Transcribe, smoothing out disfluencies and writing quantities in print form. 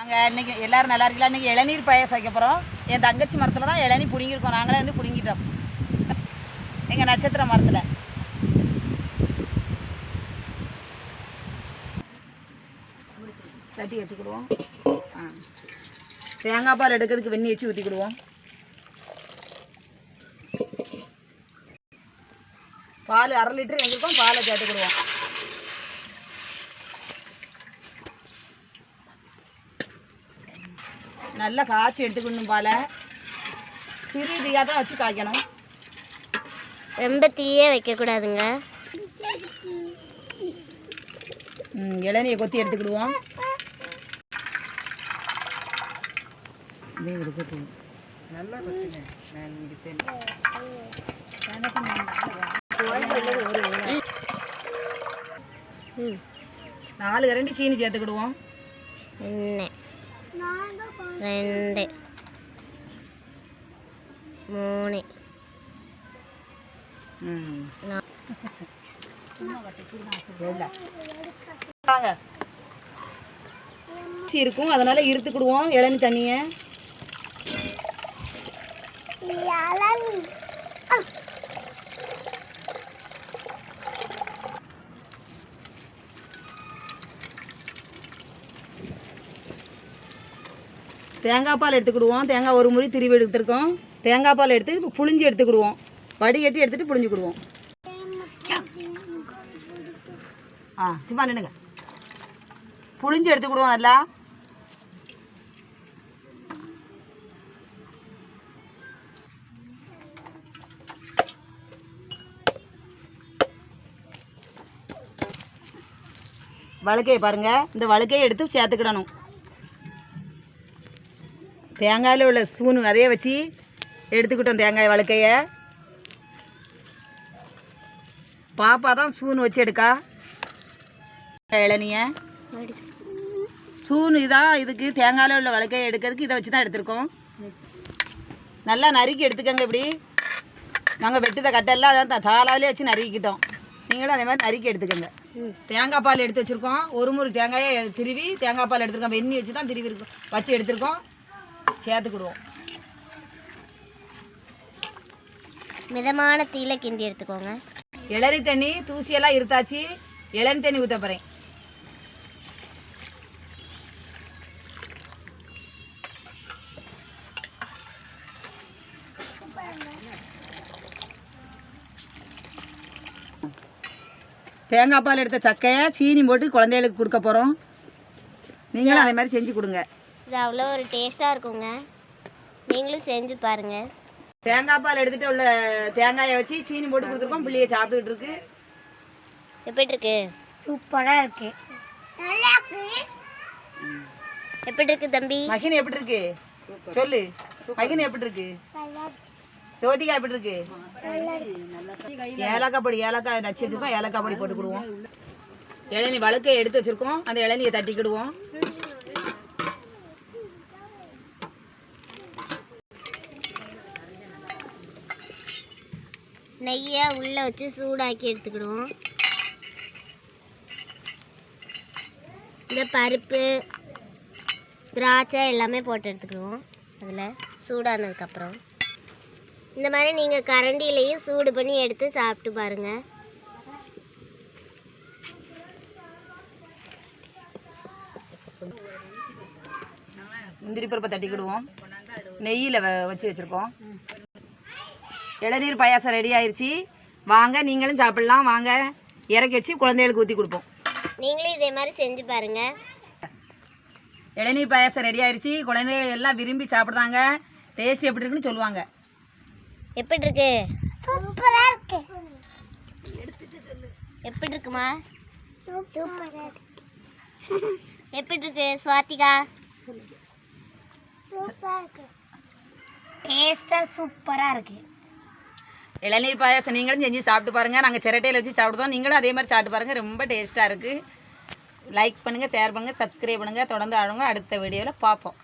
நாங்கள் இன்றைக்கி எல்லோரும் நல்லா இருக்கலாம். இன்றைக்கி இளநீர் பாயாசம் வைக்க போகிறோம். என் தங்கச்சி மரத்தில் தான் இளநீர் பிடுங்கியிருக்கோம். நாங்களே வந்து பிடுங்கிட்டோம் எங்கள் நட்சத்திர மரத்தில். தட்டி வச்சுக்கிடுவோம். தேங்காய் பால் எடுக்கிறதுக்கு வெந்நி வச்சு ஊற்றிக்கிடுவோம். பால் 1/2 லிட்டர் எங்களுக்கும் பாலை சேர்த்துக்கிடுவோம். நல்லா காய்ச்சி எடுத்துக்கணும். பாலை சிறு தீயாக தான் வச்சு காய்க்கணும். ரொம்ப தீயே வைக்கக்கூடாதுங்க. இளநியை கொத்தி எடுத்துக்கிடுவோம். நல்லா 4 கரண்டி சீனி சேர்த்துக்கிடுவோம். 1 2 3 இருக்கும், அதனால இருத்துக்கிடுவோம் இளநி தண்ணியை. தேங்காய் பால் எடுத்துக்கிடுவோம். தேங்காய் ஒரு முறை திருவி எடுத்துருக்கோம். தேங்காய் பால் எடுத்து புளிஞ்சு எடுத்துக்கிடுவோம். வடிகட்டி எடுத்துகிட்டு புளிஞ்சுக்கிடுவோம். சும்மா நின்னுங்க. புளிஞ்சு எடுத்துக்கிடுவோம் நல்லா. வழுக்கையை பாருங்கள், இந்த வழுக்கையை எடுத்து சேர்த்துக்கிடணும். தேங்காயில் உள்ள சூனு அதையே வச்சு எடுத்துக்கிட்டோம். தேங்காய் வழுக்கையை பாப்பா தான் சூனு வச்சு எடுக்கா. இளநிய சூனு இதான் இதுக்கு. தேங்காயில் உள்ள வழுக்கையை எடுக்கிறதுக்கு இதை வச்சு தான் எடுத்துருக்கோம். நல்லா நறுக்கி எடுத்துக்கோங்க. இப்படி நாங்கள் வெட்டுத கட்டெல்லாம் அதான் தாளாவிலே வச்சு நறுக்கிட்டோம். நீங்களும் அதே மாதிரி நறுக்கி எடுத்துக்கோங்க. தேங்காய் பால் எடுத்து வச்சுருக்கோம். ஒரு முறை தேங்காயை திருவி தேங்காய் பால் எடுத்துருக்கோம். வெந்நி வச்சு தான் திருவி இருக்கோம் வச்சு எடுத்துருக்கோம். சேர்த்துக்கிடுவோம். மிதமான தீயில கிண்டி எடுத்துக்கோங்க. இளநி தண்ணி தூசியெல்லாம் இருத்தாச்சு. இளநி தண்ணி ஊற்ற போகிறேன். தேங்காய் பால் எடுத்த சக்கையை சீனி போட்டு குழந்தைகளுக்கு கொடுக்க போகிறோம். நீங்களும் அதே மாதிரி செஞ்சு கொடுங்க. இது அவ்வளோ ஒரு டேஸ்ட்டாக இருக்குங்க. நீங்களும் செஞ்சு பாருங்கள். தேங்காய் பால் எடுத்துகிட்டு உள்ள தேங்காயை வச்சு சீனி போட்டு கொடுத்துருக்கோம். பிள்ளையை சாப்பிட்டுக்கிட்டு இருக்கு. எப்படி இருக்கு? சூப்பராக இருக்கு. எப்படி இருக்கு தம்பி? மகின் எப்படி இருக்கு சொல்லு. மகின் எப்படி இருக்கு? சோதிகா எப்படி இருக்கு? ஏலக்காய் பொடி ஏலக்காய் நச்சு வச்சுருக்கோம். ஏலக்காய் பொடி போட்டுக்கிடுவோம். இளநீ வழுக்கையை எடுத்து வச்சுருக்கோம். அந்த இளநியை தட்டிக்கிடுவோம். நெய்யை உள்ளே வச்சு சூடாக்கி எடுத்துக்கிடுவோம். இந்த பருப்பு திராட்சை எல்லாமே போட்டு எடுத்துக்கிடுவோம். அதில் சூடானதுக்கப்புறம் இந்த மாதிரி நீங்கள் கரண்டிலையும் சூடு பண்ணி எடுத்து சாப்பிட்டு பாருங்கள். முந்திரி பருப்பை தட்டிக்கிடுவோம். நெய்யில் வச்சு வச்சுருக்கோம். இளநீர் பாயாசம் ரெடி ஆயிடுச்சு. வாங்க நீங்களும் சாப்பிட்லாம். வாங்க இறக்கி வச்சு குழந்தைகளுக்கு ஊற்றி கொடுப்போம். நீங்களும் இதே மாதிரி செஞ்சு பாருங்கள். இளநீர் பாயாசம் ரெடி ஆயிடுச்சு. குழந்தைகள் எல்லாம் விரும்பி சாப்பிட்றாங்க. டேஸ்ட் எப்படி இருக்குன்னு சொல்லுவாங்க. எப்படி இருக்கு? சூப்பராக இருக்கு. எப்படி இருக்குமா? சூப்பராக இருக்கு. எப்படி இருக்கு ஸ்வாதிகா? சூப்பராக இருக்கு. டேஸ்ட்டாக சூப்பராக இருக்கு. இளநீர் பாயாசம் நீங்களும் செஞ்சு சாப்பிட்டு பாருங்கள். நாங்கள் சிரட்டையில் வச்சு சாப்பிடுவோம். நீங்களும் அதே மாதிரி சாப்பிட்டு பாருங்கள். ரொம்ப டேஸ்ட்டாக இருக்குது. லைக் பண்ணுங்கள், ஷேர் பண்ணுங்கள், சப்ஸ்கிரைப் பண்ணுங்கள். தொடர்ந்து ஆடுங்க. அடுத்த வீடியோவில் பார்ப்போம்.